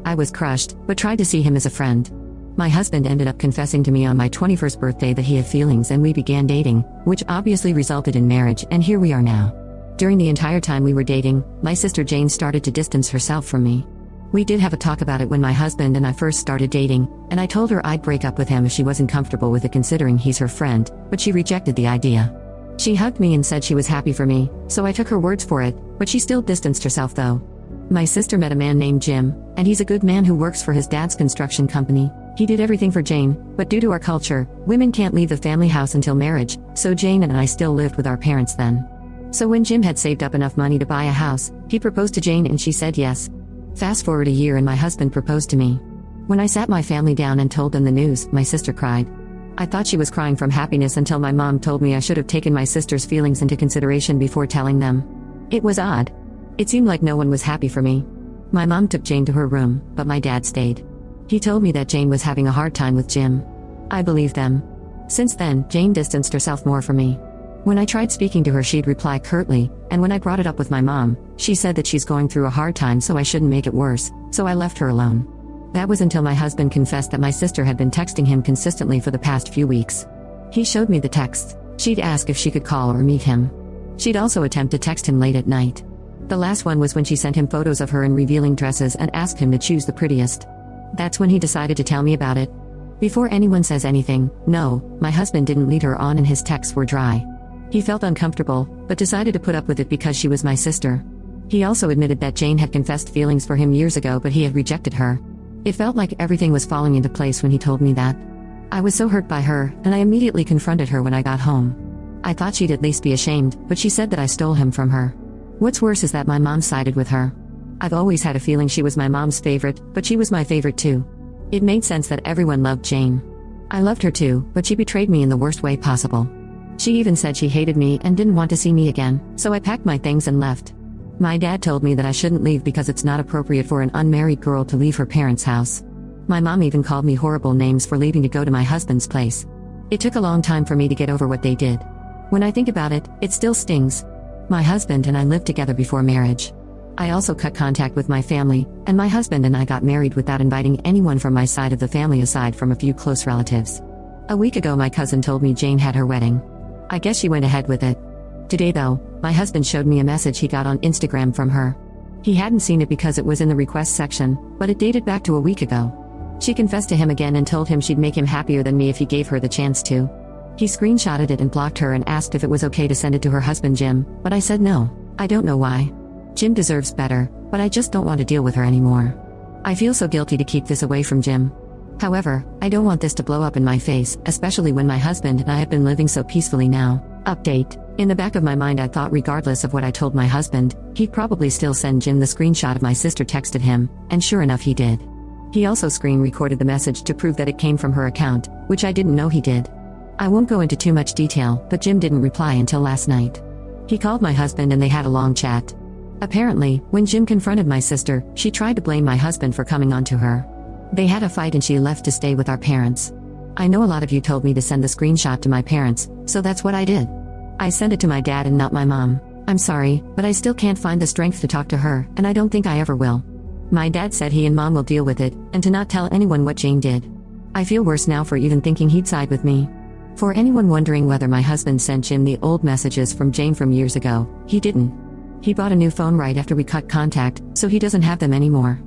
I was crushed, but tried to see him as a friend. My husband ended up confessing to me on my 21st birthday that he had feelings and we began dating, which obviously resulted in marriage, and here we are now. During the entire time we were dating, my sister Jane started to distance herself from me. We did have a talk about it when my husband and I first started dating, and I told her I'd break up with him if she wasn't comfortable with it considering he's her friend, but she rejected the idea. She hugged me and said she was happy for me, so I took her words for it, but she still distanced herself though. My sister met a man named Jim, and he's a good man who works for his dad's construction company. He did everything for Jane, but due to our culture, women can't leave the family house until marriage, so Jane and I still lived with our parents then. So when Jim had saved up enough money to buy a house, he proposed to Jane and she said yes. Fast forward a year and my husband proposed to me. When I sat my family down and told them the news, my sister cried. I thought she was crying from happiness until my mom told me I should have taken my sister's feelings into consideration before telling them. It was odd. It seemed like no one was happy for me. My mom took Jane to her room, but my dad stayed. He told me that Jane was having a hard time with Jim. I believed them. Since then, Jane distanced herself more from me. When I tried speaking to her, she'd reply curtly, and when I brought it up with my mom, she said that she's going through a hard time so I shouldn't make it worse, so I left her alone. That was until my husband confessed that my sister had been texting him consistently for the past few weeks. He showed me the texts. She'd ask if she could call or meet him. She'd also attempt to text him late at night. The last one was when she sent him photos of her in revealing dresses and asked him to choose the prettiest. That's when he decided to tell me about it. Before anyone says anything, no, my husband didn't lead her on and his texts were dry. He felt uncomfortable, but decided to put up with it because she was my sister. He also admitted that Jane had confessed feelings for him years ago, but he had rejected her. It felt like everything was falling into place when he told me that. I was so hurt by her, and I immediately confronted her when I got home. I thought she'd at least be ashamed, but she said that I stole him from her. What's worse is that my mom sided with her. I've always had a feeling she was my mom's favorite, but she was my favorite too. It made sense that everyone loved Jane. I loved her too, but she betrayed me in the worst way possible. She even said she hated me and didn't want to see me again, so I packed my things and left. My dad told me that I shouldn't leave because it's not appropriate for an unmarried girl to leave her parents' house. My mom even called me horrible names for leaving to go to my husband's place. It took a long time for me to get over what they did. When I think about it, it still stings. My husband and I lived together before marriage. I also cut contact with my family, and my husband and I got married without inviting anyone from my side of the family aside from a few close relatives. A week ago my cousin told me Jane had her wedding. I guess she went ahead with it. Today though, my husband showed me a message he got on Instagram from her. He hadn't seen it because it was in the request section, but it dated back to a week ago. She confessed to him again and told him she'd make him happier than me if he gave her the chance to. He screenshotted it and blocked her and asked if it was okay to send it to her husband Jim, but I said no. I don't know why. Jim deserves better, but I just don't want to deal with her anymore. I feel so guilty to keep this away from Jim. However, I don't want this to blow up in my face, especially when my husband and I have been living so peacefully now. Update. In the back of my mind I thought regardless of what I told my husband, he'd probably still send Jim the screenshot of my sister texted him, and sure enough he did. He also screen recorded the message to prove that it came from her account, which I didn't know he did. I won't go into too much detail, but Jim didn't reply until last night. He called my husband and they had a long chat. Apparently, when Jim confronted my sister, she tried to blame my husband for coming on to her. They had a fight and she left to stay with our parents. I know a lot of you told me to send the screenshot to my parents, so that's what I did. I sent it to my dad and not my mom. I'm sorry, but I still can't find the strength to talk to her, and I don't think I ever will. My dad said he and mom will deal with it, and to not tell anyone what Jane did. I feel worse now for even thinking he'd side with me. For anyone wondering whether my husband sent Jim the old messages from Jane from years ago, he didn't. He bought a new phone right after we cut contact, so he doesn't have them anymore.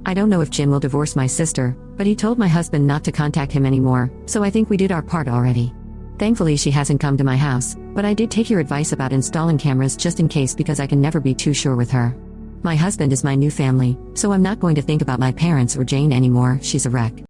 I don't know if Jim will divorce my sister, but he told my husband not to contact him anymore, so I think we did our part already. Thankfully she hasn't come to my house, but I did take your advice about installing cameras just in case because I can never be too sure with her. My husband is my new family, so I'm not going to think about my parents or Jane anymore, she's a wreck.